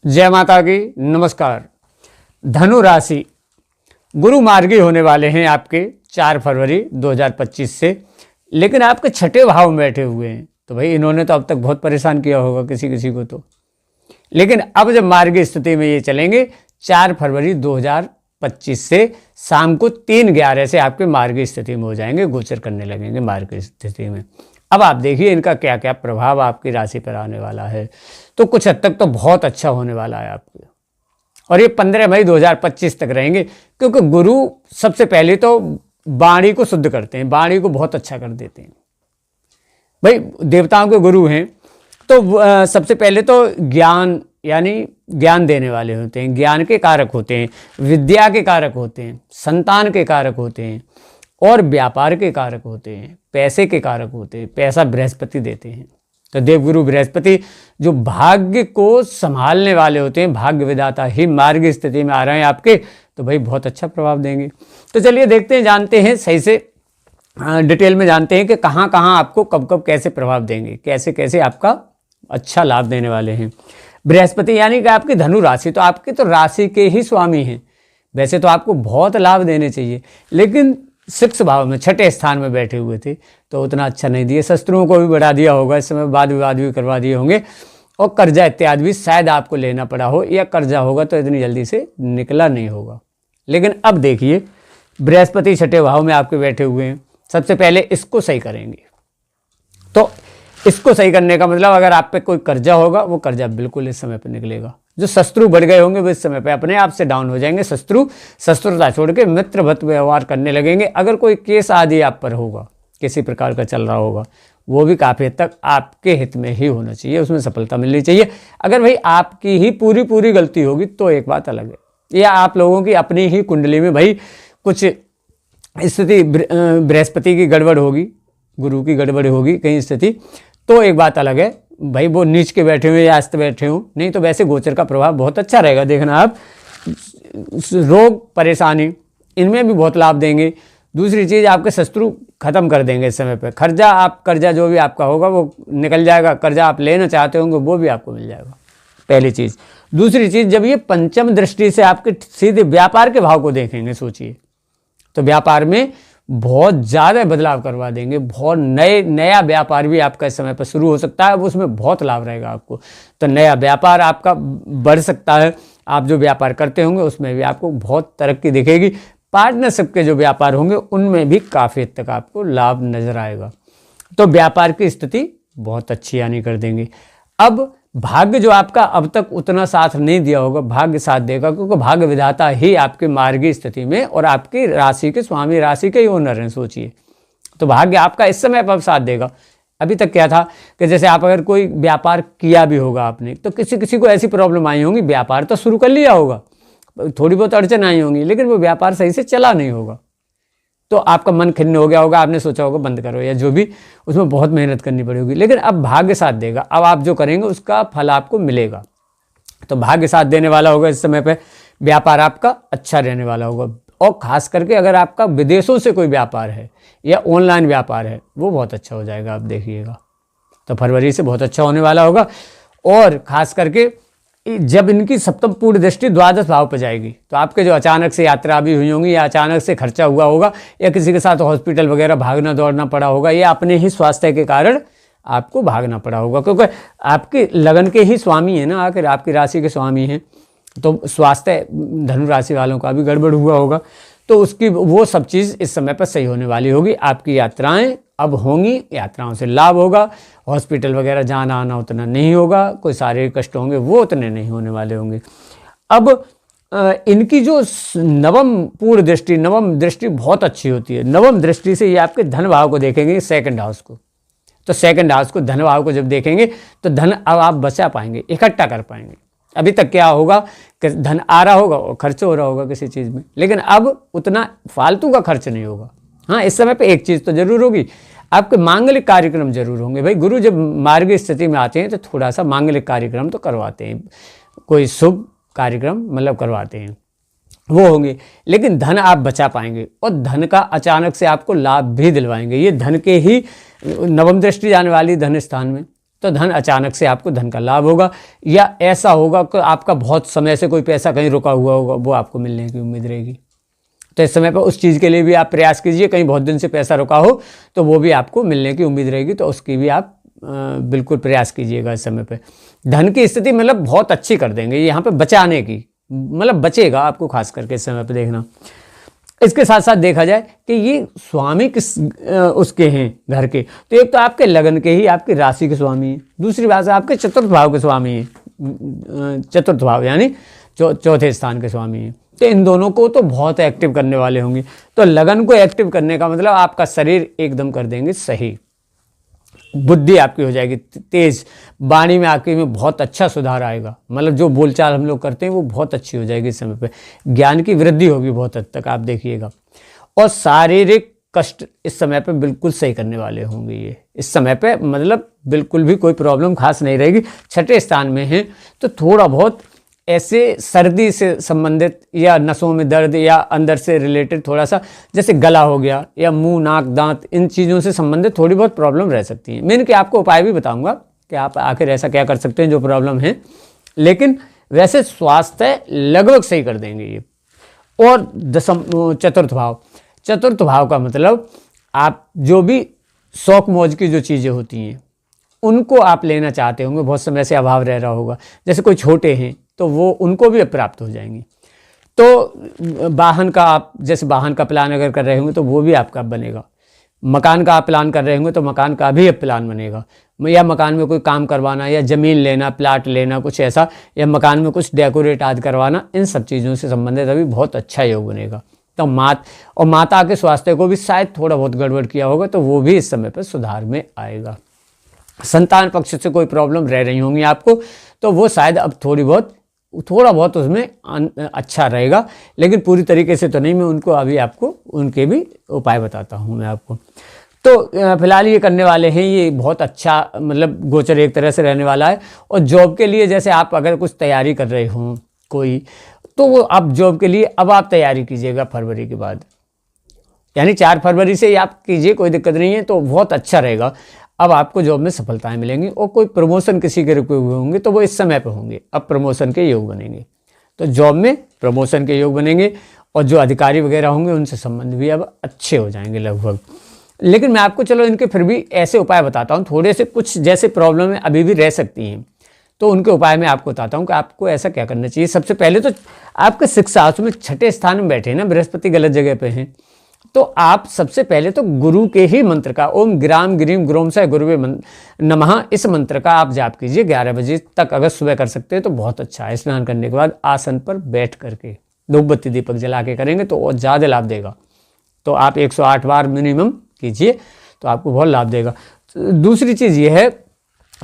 जय माता की। नमस्कार। धनु राशि गुरु मार्गी होने वाले हैं आपके 4 फरवरी 2025 से, लेकिन आपके छठे भाव में बैठे हुए हैं। तो भाई इन्होंने तो अब तक बहुत परेशान किया होगा किसी किसी को तो, लेकिन अब जब मार्गी स्थिति में ये चलेंगे 4 फरवरी 2025 से शाम को 3:11 से आपके मार्गी स्थिति में हो जाएंगे, गोचर करने लगेंगे मार्गी स्थिति में। अब आप देखिए इनका क्या क्या प्रभाव आपकी राशि पर आने वाला है। तो कुछ हद तक तो बहुत अच्छा होने वाला है आपके, और ये 15 मई 2025 तक रहेंगे, क्योंकि गुरु सबसे पहले तो वाणी को शुद्ध करते हैं, वाणी को बहुत अच्छा कर देते हैं। भाई देवताओं के गुरु हैं तो सबसे पहले तो ज्ञान यानी ज्ञान देने वाले होते हैं, ज्ञान के कारक होते हैं, विद्या के कारक होते हैं, संतान के कारक होते हैं और व्यापार के कारक होते हैं, पैसे के कारक होते हैं। पैसा बृहस्पति देते हैं। तो देवगुरु बृहस्पति जो भाग्य को संभालने वाले होते हैं, भाग्य विधाता ही मार्ग स्थिति में आ रहे हैं आपके, तो भाई बहुत अच्छा प्रभाव देंगे। तो चलिए देखते हैं, जानते हैं सही से डिटेल में जानते हैं कि कहाँ कहाँ आपको कब कब कैसे प्रभाव देंगे, कैसे कैसे आपका अच्छा लाभ देने वाले हैं। बृहस्पति यानी कि आपकी धनु राशि, तो आपकी तो राशि के ही स्वामी हैं। वैसे तो आपको बहुत लाभ देने चाहिए, लेकिन 6 भाव में छठे स्थान में बैठे हुए थे तो उतना अच्छा नहीं दिए। शस्त्रों को भी बढ़ा दिया होगा, इस समय वाद विवाद भी करवा दिए होंगे, और कर्जा इत्यादि भी शायद आपको लेना पड़ा हो, या कर्जा होगा तो इतनी जल्दी से निकला नहीं होगा। लेकिन अब देखिए बृहस्पति छठे भाव में आपके बैठे हुए हैं, सबसे पहले इसको सही करेंगे। तो इसको सही करने का मतलब अगर आप पे कोई कर्जा होगा, वो कर्जा बिल्कुल इस समय पर निकलेगा। जो शत्रु बढ़ गए होंगे वो इस समय पे अपने आप से डाउन हो जाएंगे। शत्रुता छोड़ के मित्रवत व्यवहार करने लगेंगे। अगर कोई केस आदि आप पर होगा, किसी प्रकार का चल रहा होगा, वो भी काफ़ी हद तक आपके हित में ही होना चाहिए, उसमें सफलता मिलनी चाहिए। अगर भाई आपकी ही पूरी गलती होगी तो एक बात अलग है, या आप लोगों की अपनी ही कुंडली में भाई कुछ स्थिति बृहस्पति की गड़बड़ होगी, गुरु की गड़बड़ होगी कहीं स्थिति, तो एक बात अलग है। भाई वो नीच के बैठे हुए या अस्त बैठे हों, नहीं तो वैसे गोचर का प्रभाव बहुत अच्छा रहेगा। देखना आप, रोग परेशानी इनमें भी बहुत लाभ देंगे। दूसरी चीज़, आपके शत्रु खत्म कर देंगे इस समय पे। कर्जा जो भी आपका होगा वो निकल जाएगा, कर्जा आप लेना चाहते होंगे वो भी आपको मिल जाएगा, पहली चीज़। दूसरी चीज़, जब ये पंचम दृष्टि से आपके सीधे व्यापार के भाव को देखेंगे, सोचिए, तो व्यापार में बहुत ज़्यादा बदलाव करवा देंगे। बहुत नया व्यापार भी आपका इस समय पर शुरू हो सकता है, अब उसमें बहुत लाभ रहेगा आपको। तो नया व्यापार आपका बढ़ सकता है। आप जो व्यापार करते होंगे उसमें भी आपको बहुत तरक्की दिखेगी। पार्टनरशिप के जो व्यापार होंगे उनमें भी काफ़ी हद तक आपको लाभ नजर आएगा। तो व्यापार की स्थिति बहुत अच्छी आनी कर देंगे। अब भाग्य जो आपका अब तक उतना साथ नहीं दिया होगा, भाग्य साथ देगा, क्योंकि भाग्य विधाता ही आपके मार्गी स्थिति में और आपकी राशि के स्वामी, राशि के ही ओनर हैं, सोचिए। तो भाग्य आपका इस समय पर साथ देगा। अभी तक क्या था कि जैसे आप अगर कोई व्यापार किया भी होगा आपने, तो किसी को ऐसी प्रॉब्लम आई होगी, व्यापार तो शुरू कर लिया होगा, थोड़ी बहुत अड़चन आई होंगी, लेकिन वो व्यापार सही से चला नहीं होगा, तो आपका मन खिन्न हो गया होगा, आपने सोचा होगा बंद करो, या जो भी, उसमें बहुत मेहनत करनी पड़ी होगी। लेकिन अब भाग्य साथ देगा, अब आप जो करेंगे उसका फल आपको मिलेगा। तो भाग्य साथ देने वाला होगा इस समय पे, व्यापार आपका अच्छा रहने वाला होगा। और खास करके अगर आपका विदेशों से कोई व्यापार है या ऑनलाइन व्यापार है, वो बहुत अच्छा हो जाएगा, आप देखिएगा। तो फरवरी से बहुत अच्छा होने वाला होगा। और खास करके जब इनकी सप्तम पूर्ण दृष्टि द्वादश भाव पर जाएगी, तो आपके जो अचानक से यात्रा भी हुई होंगी, या अचानक से खर्चा हुआ होगा, या किसी के साथ हॉस्पिटल वगैरह भागना दौड़ना पड़ा होगा, या अपने ही स्वास्थ्य के कारण आपको भागना पड़ा होगा, क्योंकि आपके लगन के ही स्वामी है ना, आखिर आपकी राशि के स्वामी हैं। तो स्वास्थ्य धनु राशि वालों का भी गड़बड़ हुआ होगा, तो उसकी वो सब चीज़ इस समय पर सही होने वाली होगी। आपकी यात्राएं अब होंगी, यात्राओं से लाभ होगा। हॉस्पिटल वगैरह जाना आना उतना नहीं होगा, कोई शारीरिक कष्ट होंगे वो उतने नहीं होने वाले होंगे। अब इनकी जो नवम दृष्टि बहुत अच्छी होती है। नवम दृष्टि से ये आपके धन भाव को देखेंगे, सेकंड हाउस को। तो सेकंड हाउस को, धन भाव को जब देखेंगे तो धन अब आप बचा पाएंगे, इकट्ठा कर पाएंगे। अभी तक क्या होगा कि धन आ रहा होगा और खर्च हो रहा होगा किसी चीज़ में, लेकिन अब उतना फालतू का खर्च नहीं होगा। हाँ, इस समय पे एक चीज़ तो जरूर होगी, आपके मांगलिक कार्यक्रम जरूर होंगे। भाई गुरु जब मार्ग स्थिति में आते हैं तो थोड़ा सा मांगलिक कार्यक्रम तो करवाते हैं, कोई शुभ कार्यक्रम मतलब करवाते हैं, वो होंगे। लेकिन धन आप बचा पाएंगे, और धन का अचानक से आपको लाभ भी दिलवाएंगे। ये धन के ही नवम दृष्टि जाने वाली धन स्थान में, तो धन अचानक से आपको धन का लाभ होगा, या ऐसा होगा कि आपका बहुत समय से कोई पैसा कहीं रुका हुआ होगा, वो आपको मिलने की उम्मीद रहेगी। तो इस समय पर उस चीज़ के लिए भी आप प्रयास कीजिए, कहीं बहुत दिन से पैसा रुका हो तो वो भी आपको मिलने की उम्मीद रहेगी, तो उसकी भी आप बिल्कुल प्रयास कीजिएगा इस समय पे। धन की स्थिति मतलब बहुत अच्छी कर देंगे यहाँ पे, बचाने की मतलब बचेगा आपको खास करके इस समय पे देखना। इसके साथ साथ देखा जाए कि ये स्वामी किस उसके हैं घर के, तो एक तो आपके लगन के ही आपकी राशि के स्वामी हैं, दूसरी बात है आपके चतुर्थ भाव के स्वामी हैं, चतुर्थ भाव यानी चौथे स्थान के स्वामी हैं। तो इन दोनों को तो बहुत एक्टिव करने वाले होंगे। तो लगन को एक्टिव करने का मतलब आपका शरीर एकदम कर देंगे सही, बुद्धि आपकी हो जाएगी तेज, वाणी में आपकी में बहुत अच्छा सुधार आएगा, मतलब जो बोलचाल हम लोग करते हैं वो बहुत अच्छी हो जाएगी इस समय पे। ज्ञान की वृद्धि होगी बहुत हद तक, आप देखिएगा। और शारीरिक कष्ट इस समय पे बिल्कुल सही करने वाले होंगे ये इस समय पे, मतलब बिल्कुल भी कोई प्रॉब्लम खास नहीं रहेगी। छठे स्थान में है तो थोड़ा बहुत ऐसे सर्दी से संबंधित या नसों में दर्द या अंदर से रिलेटेड थोड़ा सा जैसे गला हो गया या मुंह नाक दांत, इन चीज़ों से संबंधित थोड़ी बहुत प्रॉब्लम रह सकती है। मैं इनके आपको उपाय भी बताऊंगा कि आप आखिर ऐसा क्या कर सकते हैं जो प्रॉब्लम है, लेकिन वैसे स्वास्थ्य लगभग सही कर देंगे ये। और चतुर्थ भाव का मतलब आप जो भी शौक मौज की जो चीज़ें होती हैं उनको आप लेना चाहते होंगे, बहुत समय से अभाव रह रहा होगा, जैसे कोई छोटे हैं तो वो उनको भी प्राप्त हो जाएंगी। तो वाहन का आप जैसे वाहन का प्लान अगर कर रहे होंगे तो वो भी आपका बनेगा, मकान का आप प्लान कर रहे होंगे तो मकान का भी प्लान बनेगा, या मकान में कोई काम करवाना या ज़मीन लेना, प्लाट लेना कुछ ऐसा, या मकान में कुछ डेकोरेट आदि करवाना, इन सब चीज़ों से संबंधित अभी बहुत अच्छा योग बनेगा। तो माता के स्वास्थ्य को भी शायद थोड़ा बहुत गड़बड़ किया होगा तो वो भी इस समय पर सुधार में आएगा। संतान पक्ष से कोई प्रॉब्लम रह रही होंगी आपको तो वो शायद अब थोड़ा बहुत उसमें अच्छा रहेगा, लेकिन पूरी तरीके से तो नहीं। मैं उनको अभी आपको उनके भी उपाय बताता हूँ मैं आपको। तो फिलहाल ये करने वाले हैं, ये बहुत अच्छा मतलब गोचर एक तरह से रहने वाला है। और जॉब के लिए जैसे आप अगर कुछ तैयारी कर रहे हों कोई, तो वो आप जॉब के लिए अब आप तैयारी कीजिएगा फरवरी के बाद, यानी 4 फरवरी से आप कीजिए, कोई दिक्कत नहीं है, तो बहुत अच्छा रहेगा। अब आपको जॉब में सफलताएं मिलेंगी और कोई प्रमोशन किसी के रुके हुए होंगे तो वो इस समय पे होंगे, अब प्रमोशन के योग बनेंगे। तो जॉब में प्रमोशन के योग बनेंगे और जो अधिकारी वगैरह होंगे उनसे संबंध भी अब अच्छे हो जाएंगे लगभग। लेकिन मैं आपको चलो इनके फिर भी ऐसे उपाय बताता हूँ, थोड़े से कुछ जैसे प्रॉब्लम अभी भी रह सकती हैं तो उनके उपाय मैं आपको बताता हूँ कि आपको ऐसा क्या करना चाहिए। सबसे पहले तो आपके शिक्षा हाउस में छठे स्थान में बैठे हैं ना, बृहस्पति गलत जगह पे हैं, तो आप सबसे पहले तो गुरु के ही मंत्र का ओम ग्राम ग्रीम ग्रोम से गुरुवे नमः, इस मंत्र का आप जाप कीजिए 11 बजे तक, अगर सुबह कर सकते हैं तो बहुत अच्छा है। स्नान करने के बाद आसन पर बैठ करके धूपबत्ती दीपक जला के करेंगे तो और ज़्यादा लाभ देगा। तो आप 108 बार मिनिमम कीजिए तो आपको बहुत लाभ देगा। दूसरी चीज़ ये है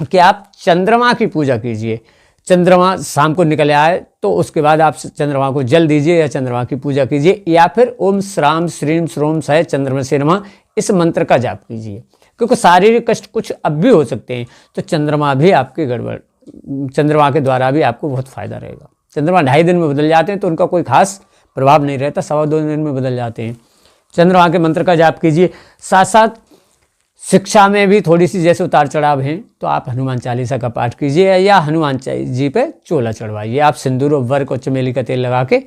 कि आप चंद्रमा की पूजा कीजिए। चंद्रमा शाम को निकल आए तो उसके बाद आप चंद्रमा को जल दीजिए या चंद्रमा की पूजा कीजिए, या फिर ओम श्राम श्रीम श्रोम सह चंद्रमा से नमः, इस मंत्र का जाप कीजिए। क्योंकि शारीरिक कष्ट कुछ अब भी हो सकते हैं तो चंद्रमा भी आपके चंद्रमा के द्वारा भी आपको बहुत फायदा रहेगा। चंद्रमा 2.5 दिन में बदल जाते हैं तो उनका कोई खास प्रभाव नहीं रहता, 2.25 दिन में बदल जाते हैं। चंद्रमा के मंत्र का जाप कीजिए। साथ साथ शिक्षा में भी थोड़ी सी जैसे उतार चढ़ाव हैं तो आप हनुमान चालीसा का पाठ कीजिए या हनुमान जी पे चोला चढ़वाइए। आप सिंदूर और वर्क और चमेली का तेल लगा के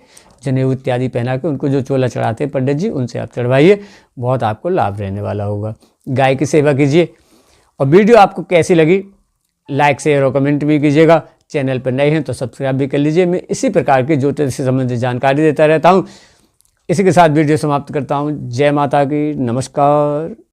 जनेऊ इत्यादि पहना के उनको जो चोला चढ़ाते हैं पंडित जी, उनसे आप चढ़वाइए, बहुत आपको लाभ रहने वाला होगा। गाय की सेवा कीजिए। और वीडियो आपको कैसी लगी लाइक शेयर और कमेंट भी कीजिएगा। चैनल पर नए हैं तो सब्सक्राइब भी कर लीजिए। मैं इसी प्रकार की ज्योतिष से संबंधित जानकारी देता रहता हूँ। इसी के साथ वीडियो समाप्त करता हूँ। जय माता की, नमस्कार।